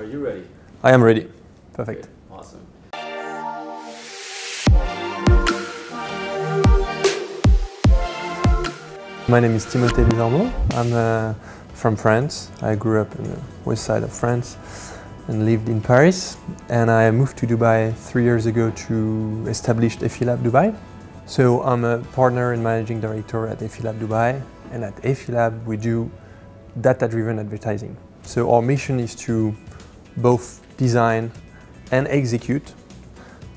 Are you ready? I am ready. Perfect. Okay, awesome. My name is Timothée Desormeaux. I'm from France. I grew up in the west side of France and lived in Paris. And I moved to Dubai 3 years ago to establish Effilab Dubai. So I'm a partner and managing director at Effilab Dubai. And at Effilab we do data-driven advertising. So our mission is to both design and execute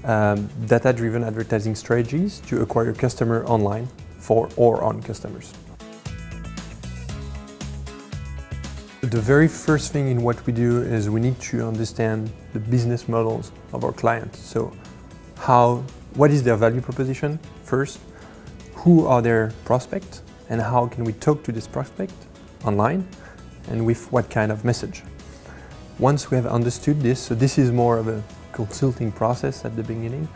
data-driven advertising strategies to acquire customer online for or on customers. The very first thing in what we do is we need to understand the business models of our clients. So what is their value proposition first? Who are their prospects? And how can we talk to this prospect online? And with what kind of message? Once we have understood this, so this is more of a consulting process at the beginning,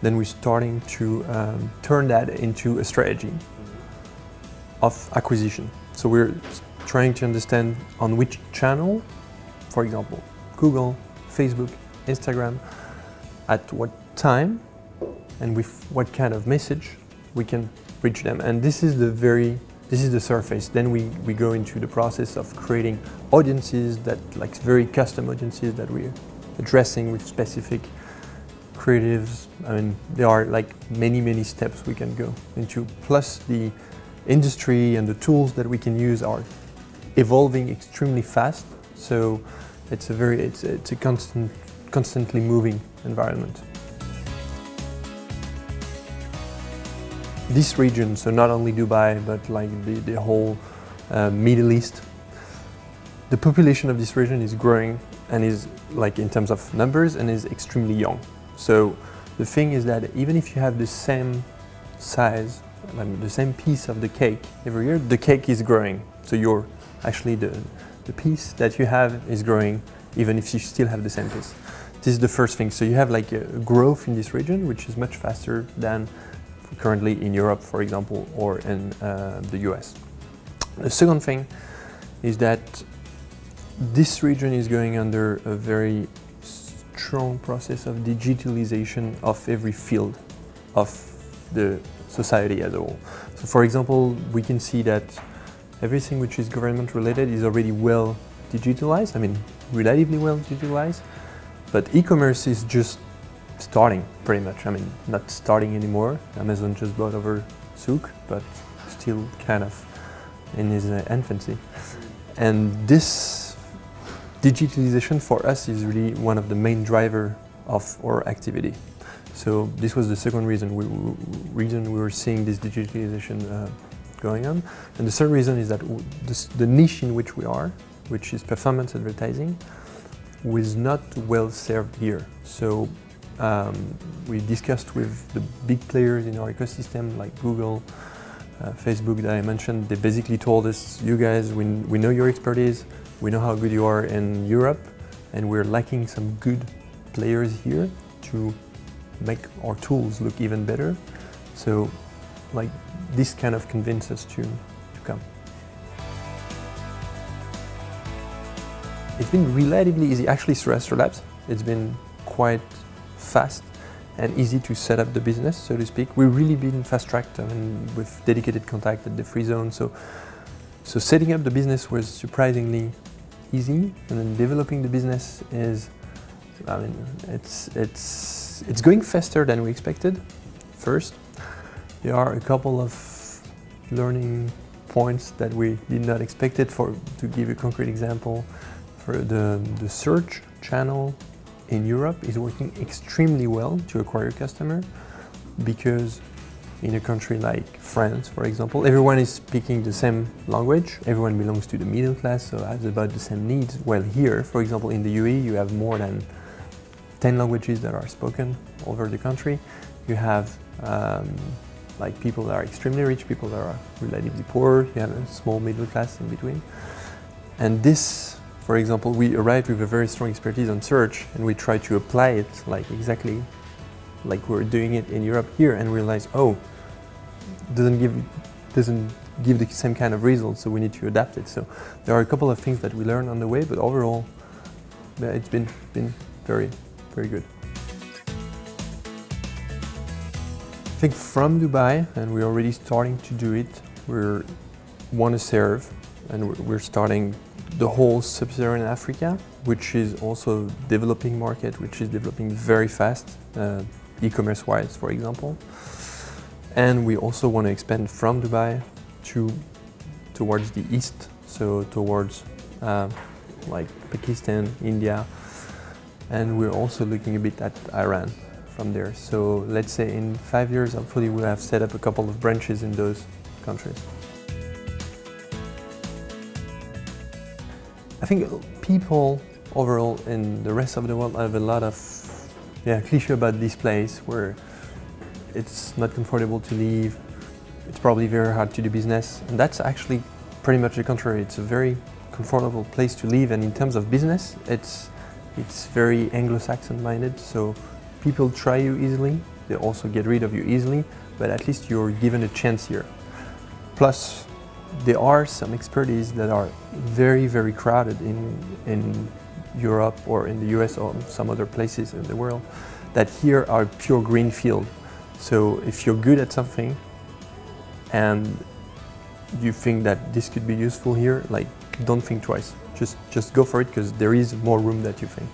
then we're starting to turn that into a strategy of acquisition. So we're trying to understand on which channel, for example, Google, Facebook, Instagram, at what time and with what kind of message we can reach them. And this is the surface. Then we go into the process of creating audiences that, like very custom audiences that we're addressing with specific creatives. I mean, there are like many steps we can go into. Plus the industry and the tools that we can use are evolving extremely fast. So it's a constantly moving environment. This region, so not only Dubai, but like the whole Middle East, the population of this region is growing and is like in terms of numbers and is extremely young. So the thing is that even if you have the same size, the same piece of the cake every year, the cake is growing. So the piece that you have is growing even if you still have the same piece. This is the first thing. So you have like a growth in this region which is much faster than currently in Europe, for example, or in the US. The second thing is that this region is going under a very strong process of digitalization of every field of the society as a whole. So for example, we can see that everything which is government related is already well digitalized, I mean relatively well digitalized, but e-commerce is just starting pretty much. I mean, not starting anymore. Amazon just bought over Souk, but still kind of in his infancy. And this digitalization for us is really one of the main drivers of our activity. So this was the second reason we were seeing this digitalization going on. And the third reason is that the niche in which we are, which is performance advertising, was not well served here. So we discussed with the big players in our ecosystem like Google, Facebook that I mentioned. They basically told us, you guys, we know your expertise, we know how good you are in Europe, and we're lacking some good players here to make our tools look even better. So like this kind of convinced us to come. It's been relatively easy, actually through AstroLabs. It's been quite fast and easy to set up the business, so to speak. We've really been fast-tracked with dedicated contact at the free zone. So setting up the business was surprisingly easy, and then developing the business is, I mean, it's going faster than we expected. First, there are a couple of learning points that we did not expect it. To give a concrete example, for the search channel in Europe is working extremely well to acquire customer, because in a country like France, for example, everyone is speaking the same language, everyone belongs to the middle class, so has about the same needs. While here, for example, in the UAE, you have more than 10 languages that are spoken over the country. You have like people that are extremely rich, people that are relatively poor, you have a small middle class in between. And this, for example, we arrived with a very strong expertise on search, and we tried to apply it like exactly like we're doing it in Europe here, and realized, oh, doesn't give the same kind of results, so we need to adapt it. So there are a couple of things that we learned on the way, but overall it's been very, very good. I think from Dubai, and we're already starting to do it, we want to serve, and we're starting the whole sub-Saharan Africa, which is also a developing market, which is developing very fast, e-commerce wise, for example. And we also want to expand from Dubai towards the east, so towards like Pakistan, India, and we're also looking a bit at Iran from there. So let's say in 5 years, hopefully we'll have set up a couple of branches in those countries. I think people overall in the rest of the world have a lot of cliché about this place where it's not comfortable to live, it's probably very hard to do business, and that's actually pretty much the contrary. It's a very comfortable place to live, and in terms of business, it's very Anglo-Saxon minded, so people try you easily, they also get rid of you easily, but at least you're given a chance here. Plus, there are some expertise that are very, very crowded in Europe or in the US or some other places in the world that here are pure green field. So if you're good at something and you think that this could be useful here, like don't think twice. Just go for it because there is more room than you think.